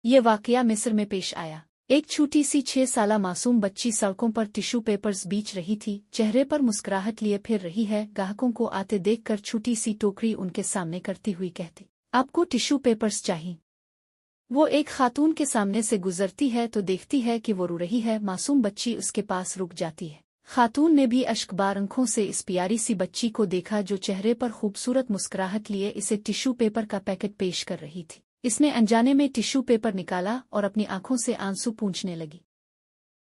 ये वाकया मिस्र में पेश आया। एक छोटी सी 6 साला मासूम बच्ची सड़कों पर टिश्यू पेपर्स बीच रही थी, चेहरे पर मुस्कुराहट लिए फिर रही है। ग्राहकों को आते देखकर छोटी सी टोकरी उनके सामने करती हुई कहती, आपको टिश्यू पेपर्स चाहिए? वो एक खातून के सामने से गुजरती है तो देखती है कि वो रो रही है। मासूम बच्ची उसके पास रुक जाती है। खातून ने भी अश्कबार आंखों से इस प्यारी सी बच्ची को देखा जो चेहरे पर खूबसूरत मुस्कुराहट लिए इसे टिश्यू पेपर का पैकेट पेश कर रही थी। इसने अनजाने में टिश्यू पेपर निकाला और अपनी आंखों से आंसू पूंछने लगी।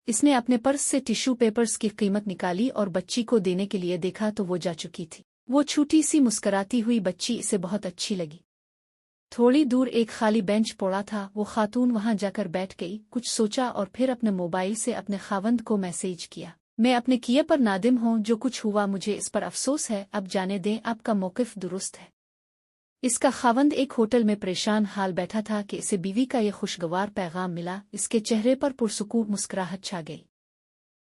इसने अपने पर्स से टिश्यू पेपर्स की कीमत निकाली और बच्ची को देने के लिए देखा तो वो जा चुकी थी। वो छोटी सी मुस्कुराती हुई बच्ची इसे बहुत अच्छी लगी। थोड़ी दूर एक खाली बेंच पड़ा था। वो खातून वहां जाकर बैठ गई, कुछ सोचा और फिर अपने मोबाइल से अपने खावंद को मैसेज किया, मैं अपने किए पर नादिम हूँ, जो कुछ हुआ मुझे इस पर अफसोस है, अब जाने दें, आपका मौक़िफ़ दुरुस्त है। इसका खावंद एक होटल में परेशान हाल बैठा था कि इसे बीवी का ये खुशगवार पैगाम मिला। इसके चेहरे पर पुरसुकून मुस्कुराहट छा गई।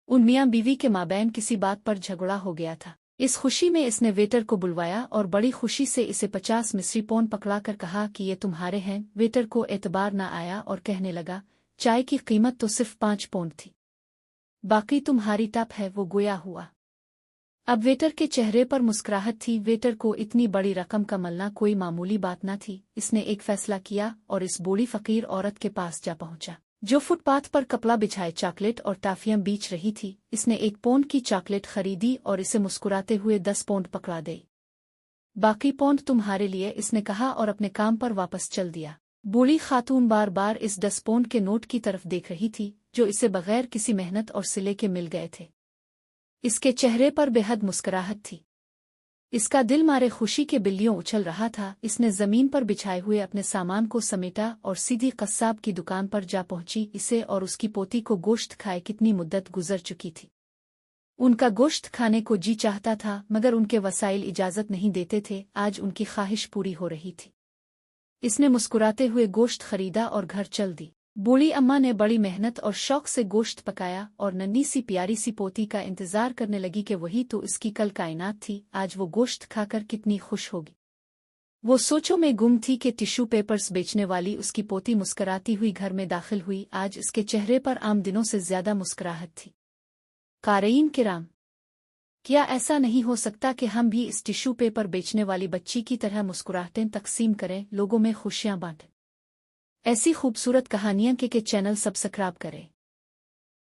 उन मियाँ बीवी के माबैन किसी बात पर झगड़ा हो गया था। इस खुशी में इसने वेटर को बुलवाया और बड़ी खुशी से इसे 50 मिस्री पौंड पकड़ाकर कहा कि ये तुम्हारे हैं। वेटर को एतबार न आया और कहने लगा, चाय की कीमत तो सिर्फ 5 पौंड थी, बाकी तुम्हारी टप है। वो गोया हुआ। अब वेटर के चेहरे पर मुस्कुराहट थी। वेटर को इतनी बड़ी रकम का मिलना कोई मामूली बात न थी। इसने एक फैसला किया और इस बूढ़ी फकीर औरत के पास जा पहुंचा, जो फुटपाथ पर कपड़ा बिछाए चॉकलेट और टाफियां बेच रही थी। इसने 1 पौंड की चॉकलेट खरीदी और इसे मुस्कुराते हुए 10 पौंड पकड़ा दे। बाकी पौंड तुम्हारे लिए, इसने कहा और अपने काम पर वापस चल दिया। बूढ़ी खातून बार बार इस 10 पौंड के नोट की तरफ देख रही थी, जो इसे बगैर किसी मेहनत और सिले के मिल गए थे। इसके चेहरे पर बेहद मुस्कुराहट थी। इसका दिल मारे खुशी के बिल्लियों उछल रहा था। इसने जमीन पर बिछाए हुए अपने सामान को समेटा और सीधी कस्साब की दुकान पर जा पहुंची। इसे और उसकी पोती को गोश्त खाए कितनी मुद्दत गुजर चुकी थी। उनका गोश्त खाने को जी चाहता था, मगर उनके वसाइल इजाजत नहीं देते थे। आज उनकी ख्वाहिश पूरी हो रही थी। इसने मुस्कुराते हुए गोश्त खरीदा और घर चल दी। बूढ़ी अम्मा ने बड़ी मेहनत और शौक से गोश्त पकाया और नन्ही सी प्यारी सी पोती का इंतजार करने लगी कि वही तो इसकी कल कायनात थी। आज वो गोश्त खाकर कितनी खुश होगी। वो सोचों में गुम थी कि टिश्यू पेपर्स बेचने वाली उसकी पोती मुस्कुराती हुई घर में दाखिल हुई। आज इसके चेहरे पर आम दिनों से ज्यादा मुस्कुराहट थी। क़ारीन किराम, क्या ऐसा नहीं हो सकता कि हम भी इस टिश्यू पेपर बेचने वाली बच्ची की तरह मुस्कुराहटें तकसीम करें, लोगों में खुशियां बांटें? ऐसी खूबसूरत कहानियां के चैनल सब्सक्राइब करें।